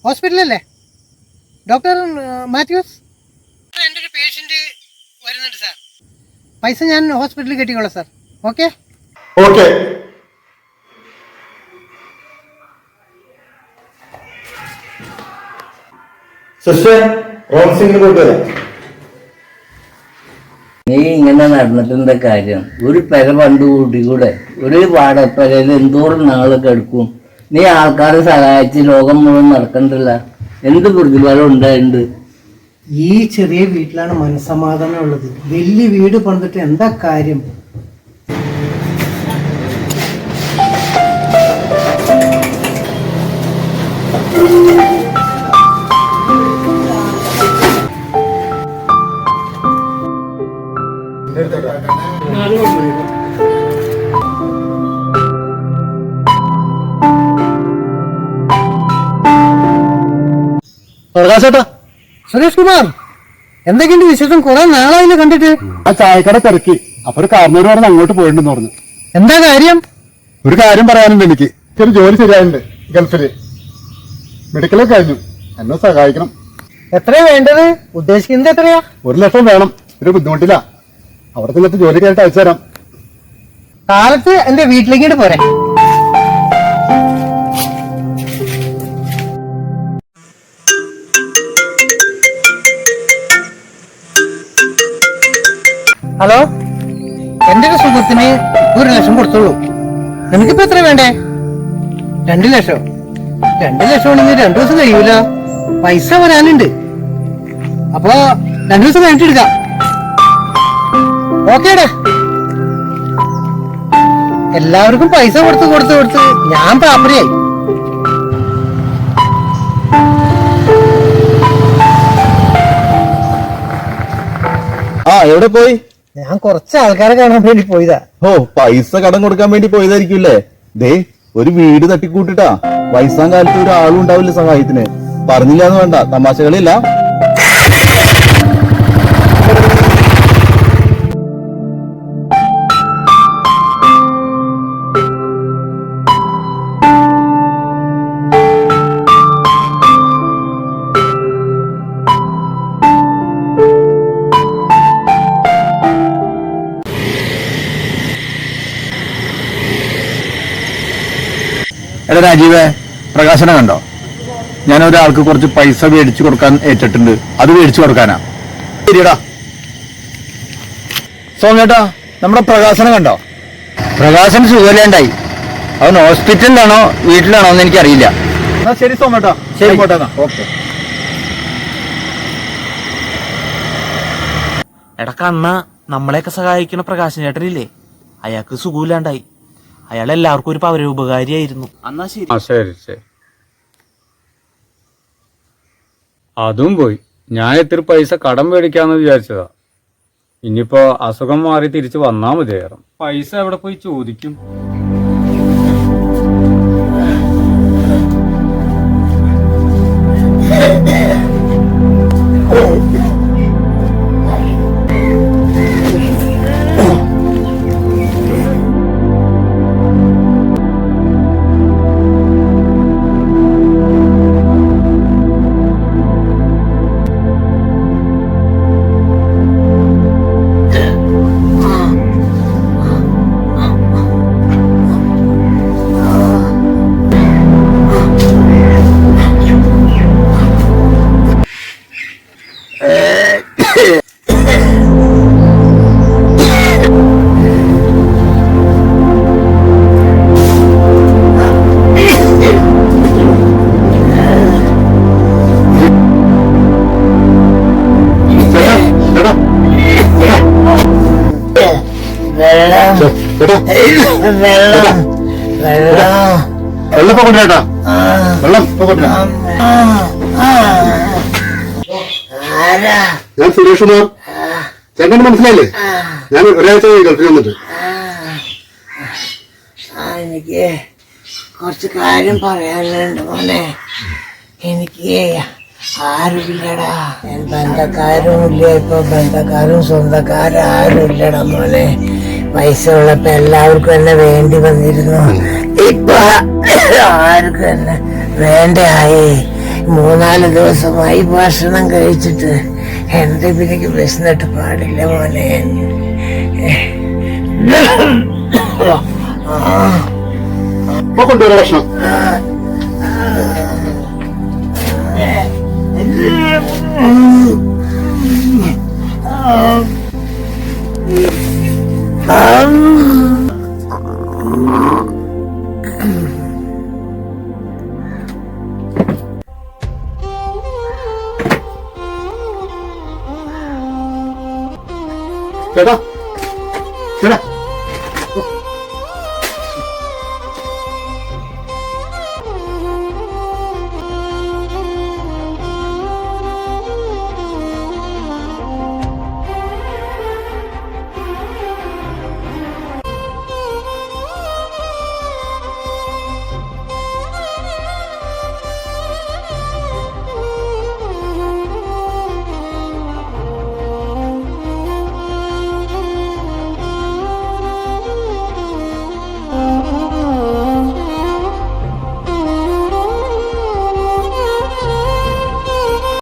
ഹോസ്പിറ്റലല്ലേ? Doctor Mathews? എൻ്റെ ഒരു patient വരുന്നുണ്ട് സാർ. പൈസ ഞാൻ ഹോസ്പിറ്റലിൽ കെട്ടിക്കോളാം സാർ. Okay okay. സിസ്റ്റർ റോൺസിംഗിന് കൊണ്ടുവരാം. നീ ഇങ്ങനെ നടന്നിട്ടെന്താ കാര്യം? ഒരു പെര പണ്ട് കൂട്ടിക്കൂടെ? ഒരു വാടകപ്പരയിൽ എന്തോരം നാളെ കിടക്കും. നീ ആൾക്കാരെ സഹായിച്ച് ലോകം മുഴുവൻ നടക്കണ്ടല്ല. എന്ത് പ്രതിഫലം ഉണ്ടായിട്ടുണ്ട്? ഈ ചെറിയ വീട്ടിലാണ് മനസ്സമാധാനം ഉള്ളത്. വലിയ വീട് പണിതിട്ട് എന്താ കാര്യം? പ്രകാശേട്ടാ, സുരേഷ് കുമാർ, എന്തൊക്കെയുണ്ട് വിശേഷം? കുറെ നാളായില്ല കണ്ടിട്ട്. ആ ചായക്കട തിരക്കി. അപ്പൊ ഒരു കാർന്നൂർ പറഞ്ഞ് അങ്ങോട്ട് പോയിട്ടുണ്ടെന്ന് പറഞ്ഞു. എന്താ കാര്യം? ഒരു കാര്യം പറയാനുണ്ട്. എനിക്ക് ചെറിയ ജോലി ശരിയായിട്ടുണ്ട് ഗൾഫില്. മെഡിക്കലൊക്കെ കഴിഞ്ഞു. എന്നെ സഹായിക്കണം. എത്രയാ വേണ്ടത്? ഉദ്ദേശിക്കുന്നത് എത്രയാ? 1 ലക്ഷം വേണം. ഒരു ബുദ്ധിമുട്ടില്ല. അവിടെ ചെന്നിട്ട് ജോലി കഴിഞ്ഞിട്ട് അയച്ചു തരാം. കാലത്ത് എന്റെ വീട്ടിലേക്ക് പോരെ. ഹലോ, എന്റെ ഒരു സുഹൃത്തിന് 1 ലക്ഷം കൊടുത്തോളൂ. നിനക്കിപ്പോ എത്ര വേണ്ടേ? 2 ലക്ഷം. 2 ലക്ഷം ആണെങ്കിൽ 2 ദിവസം കഴിയൂല. പൈസ വരാനുണ്ട്. അപ്പൊ 2 ദിവസം കഴിഞ്ഞിട്ട് എടുക്കാം. ഓക്കേടാ. എല്ലാവർക്കും പൈസ കൊടുത്ത് ഞാൻ പാപ്പരയായി. ആ, എവിടെ പോയി? ഞാൻ കുറച്ച് ആൾക്കാരെ കാണാൻ വേണ്ടി പോയതാ. ഓ, പൈസ കടം കൊടുക്കാൻ വേണ്ടി പോയതായിരിക്കുംല്ലേ? ദേ, ഒരു വീട് തട്ടിക്കൂട്ടിട്ടാ. വയസ്സാം കാലത്ത് ഒരാളും ഉണ്ടാവില്ല സഹായത്തിന്. പറഞ്ഞില്ലാന്ന് വേണ്ട, തമാശകളില്ല. എടാ രാജീവേ, പ്രകാശനെ കണ്ടോ? ഞാൻ ഒരാൾക്ക് കുറച്ച് പൈസ മേടിച്ചു കൊടുക്കാൻ ഏറ്റിട്ടുണ്ട്. അത് മേടിച്ചു കൊടുക്കാനാ. ശരിയടാ. സോമേട്ടാ, നമ്മുടെ പ്രകാശനെ കണ്ടോ? പ്രകാശൻ സുഖമില്ലാണ്ടായി. അവൻ ഹോസ്പിറ്റലിലാണോ വീട്ടിലാണോ എന്ന് എനിക്കറിയില്ല. എന്നാ ശരി സോമേട്ടാ. ശരി പോട്ടെ. ഓക്കെ. എടക്ക അണ്ണ നമ്മളെയൊക്കെ സഹായിക്കുന്ന പ്രകാശൻ ചേട്ടനില്ലേ, അയാൾക്ക് സുഖമില്ലാണ്ടായി. അയാൾ എല്ലാവർക്കും ഒരു പൗരോപകാരിയായിരുന്നു. എന്നാ ശരി. ശരി ശരി. അതും പോയി. ഞാൻ ഇത്തിരി പൈസ കടം മേടിക്കാന്ന് വിചാരിച്ചതാ. ഇനിയിപ്പോ അസുഖം മാറി തിരിച്ചു വന്നാ മതിയായിരുന്നു. പൈസ എവിടെ പോയി ചോദിക്കും? വെള്ളം കൊണ്ടുവരാട്ടാ. വെള്ളം കൊണ്ടുവരാ. ഞാൻ സുരേഷ് കുമാർ. ചേട്ടന് മനസ്സിലായില്ലേ? ഞാൻ ഒരാഴ്ച ഗൾഫിൽ വന്നിട്ട്. എനിക്ക് കുറച്ച് കാര്യം പറയാനുണ്ട് മോനെ. എനിക്ക് ആരുമില്ലടാ. ബന്ധക്കാരും ഇല്ല. ഇപ്പൊ ബന്ധക്കാരും സ്വന്തക്കാരും ആരും ഇല്ലടാ മോനെ. പൈസ ഉള്ളപ്പോ എല്ലാവർക്കും എന്നെ വേണ്ടി വന്നിരുന്നു. ഇപ്പൊ ആർക്കും എന്നെ വേണ്ടയായി. 3-4 ദിവസമായി ഭക്ഷണം കഴിച്ചിട്ട് എന്റെ പിന്നെക്ക് വിശന്നിട്ട് പാടില്ല മോനെ. കൊണ്ടുവരാം ഭക്ഷണം.